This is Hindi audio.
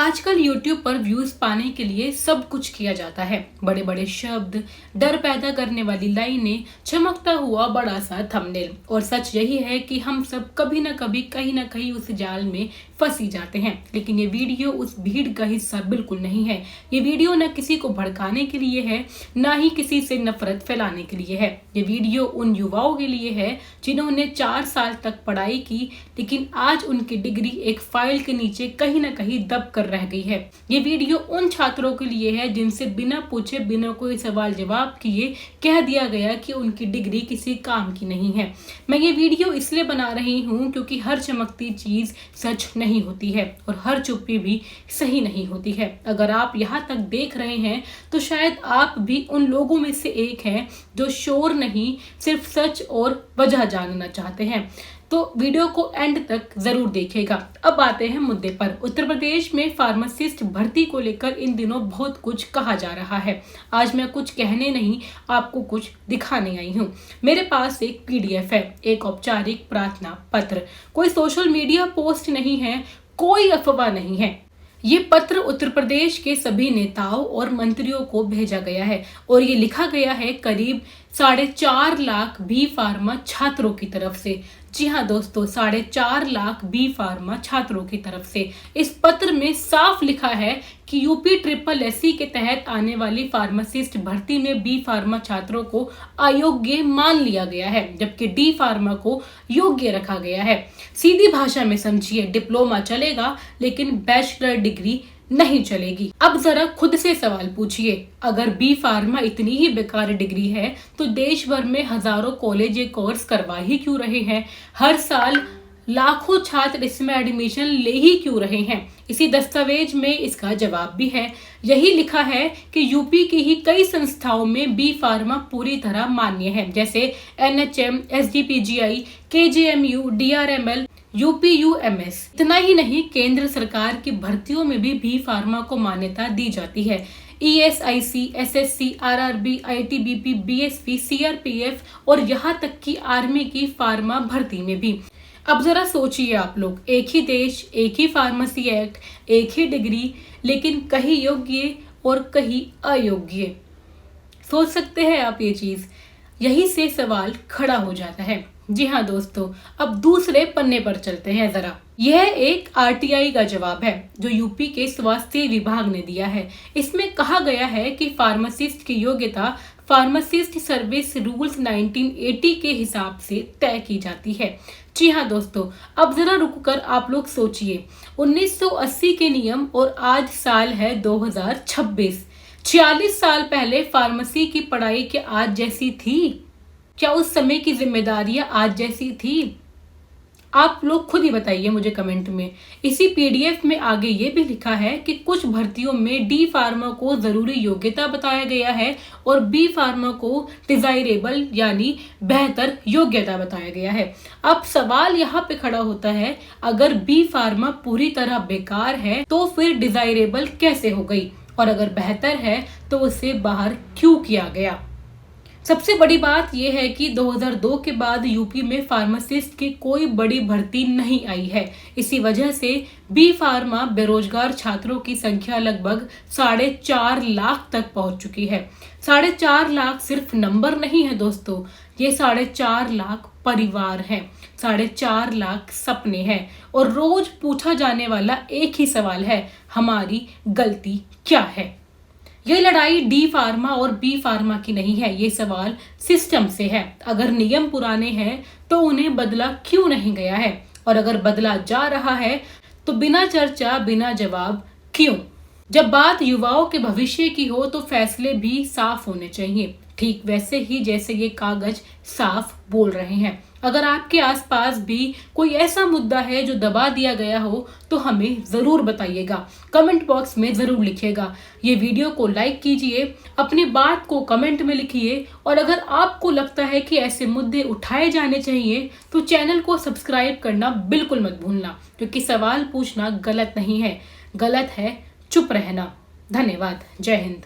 आजकल YouTube पर व्यूज पाने के लिए सब कुछ किया जाता है। बड़े बड़े शब्द, डर पैदा करने वाली लाइनें, चमकता हुआ बड़ा सा थंबनेल। और सच यही है कि हम सब कभी ना कभी कहीं ना कहीं उस जाल में फंसी जाते हैं। लेकिन ये वीडियो उस भीड़ का हिस्सा बिल्कुल नहीं है। ये वीडियो न किसी को भड़काने के लिए है, ना ही किसी से नफरत फैलाने के लिए है। ये वीडियो उन युवाओं के लिए है जिन्होंने 4 साल तक पढ़ाई की, लेकिन आज उनकी डिग्री एक फाइल के नीचे कहीं ना कहीं दब कर रह गई है। ये वीडियो उन छात्रों के लिए है जिनसे बिना पूछे, बिना कोई सवाल जवाब किए कह दिया गया कि उनकी डिग्री किसी काम की नहीं है। मैं ये वीडियो इसलिए बना रही हूँ क्योंकि हर चमकती चीज सच नहीं होती है और हर चुप्पी भी सही नहीं होती है। अगर आप यहाँ तक देख रहे हैं तो शायद आप भी उन लोगों में से एक हैं जो शोर नहीं, सिर्फ सच और वजह जानना चाहते हैं। तो वीडियो को एंड तक जरूर देखिएगा। अब आते हैं मुद्दे पर। उत्तर प्रदेश में फार्मासिस्ट भर्ती को लेकर इन दिनों बहुत कुछ कहा जा रहा है। आज मैं कुछ कहने नहीं, आपको कुछ दिखाने आई हूँ। मेरे पास एक PDF है, एक औपचारिक प्रार्थना पत्र। कोई सोशल मीडिया पोस्ट नहीं है, कोई अफवाह नहीं है। ये पत्र उत्तर प्रदेश के सभी नेताओं और मंत्रियों को भेजा गया है और ये लिखा गया है करीब 4.5 लाख बी फार्मा छात्रों की तरफ से। जी हाँ दोस्तों, 4.5 लाख बी फार्मा छात्रों की तरफ से। इस पत्र में साफ लिखा है कि UPSSC के तहत आने वाली फार्मासिस्ट भर्ती में बी फार्मा छात्रों को अयोग्य मान लिया गया है, जबकि डी फार्मा को योग्य रखा गया है। सीधी भाषा में समझिए, डिप्लोमा चलेगा लेकिन बैचलर डिग्री नहीं चलेगी। अब जरा खुद से सवाल पूछिए, अगर बी फार्मा इतनी ही बेकार डिग्री है तो देश भर में हजारों कॉलेज ये कोर्स करवा ही क्यों रहे हैं? हर साल लाखों छात्र इसमें एडमिशन ले ही क्यों रहे हैं? इसी दस्तावेज में इसका जवाब भी है। यही लिखा है कि यूपी की ही कई संस्थाओं में बी फार्मा पूरी तरह मान्य है, जैसे NHM, SGPGI, KJMU, DRML, UPUMS। इतना ही नहीं, केंद्र सरकार की भर्तियों में भी बी फार्मा को मान्यता दी जाती है। ESIC, SSC, RRB, ITBP, BSP, CRPF और यहाँ तक कि आर्मी की फार्मा भर्ती में भी। अब जरा सोचिए आप लोग, एक ही देश, एक ही फार्मेसी एक्ट, एक ही डिग्री, लेकिन कहीं योग्य और कहीं अयोग्य। सोच सकते हैं आप ये चीज? यही से सवाल खड़ा हो जाता है। जी हाँ दोस्तों, अब दूसरे पन्ने पर चलते हैं जरा। यह एक RTI का जवाब है जो यूपी के स्वास्थ्य विभाग ने दिया है। इसमें कहा गया है कि फार्मासिस्ट की योग्यता फार्मासिस्ट सर्विस रूल्स 1980 के हिसाब से तय की जाती है। जी हाँ दोस्तों, अब जरा रुककर आप लोग सोचिए, 1980 के नियम और आज साल है 2026। 46 साल पहले फार्मेसी की पढ़ाई क्या आज जैसी थी? क्या उस समय की जिम्मेदारियां आज जैसी थी? आप लोग खुद ही बताइए मुझे कमेंट में। इसी PDF में आगे ये भी लिखा है कि कुछ भर्तियों में डी फार्मा को जरूरी योग्यता बताया गया है और बी फार्मा को डिजायरेबल यानी बेहतर योग्यता बताया गया है। अब सवाल यहाँ पे खड़ा होता है, अगर बी फार्मा पूरी तरह बेकार है तो फिर डिजायरेबल कैसे हो गई, और अगर बेहतर है तो उसे बाहर क्यों किया गया? सबसे बड़ी बात यह है कि 2002 के बाद यूपी में फार्मासिस्ट की कोई बड़ी भर्ती नहीं आई है। इसी वजह से बी फार्मा बेरोजगार छात्रों की संख्या लगभग 4.5 लाख तक पहुंच चुकी है। 4.5 लाख सिर्फ नंबर नहीं है दोस्तों, ये 4.5 लाख परिवार हैं, 4.5 लाख सपने हैं। और रोज पूछा जाने वाला एक ही सवाल है, हमारी गलती क्या है? ये लड़ाई डी फार्मा और बी फार्मा की नहीं है, ये सवाल सिस्टम से है। अगर नियम पुराने हैं तो उन्हें बदला क्यों नहीं गया है, और अगर बदला जा रहा है तो बिना चर्चा, बिना जवाब क्यों? जब बात युवाओं के भविष्य की हो तो फैसले भी साफ होने चाहिए, ठीक वैसे ही जैसे ये कागज साफ बोल रहे हैं। अगर आपके आसपास भी कोई ऐसा मुद्दा है जो दबा दिया गया हो तो हमें जरूर बताइएगा, कमेंट बॉक्स में जरूर लिखिएगा। ये वीडियो को लाइक कीजिए, अपनी बात को कमेंट में लिखिए, और अगर आपको लगता है कि ऐसे मुद्दे उठाए जाने चाहिए तो चैनल को सब्सक्राइब करना बिल्कुल मत भूलना, क्योंकि सवाल पूछना गलत नहीं है, गलत है चुप रहना। धन्यवाद। जय हिंद।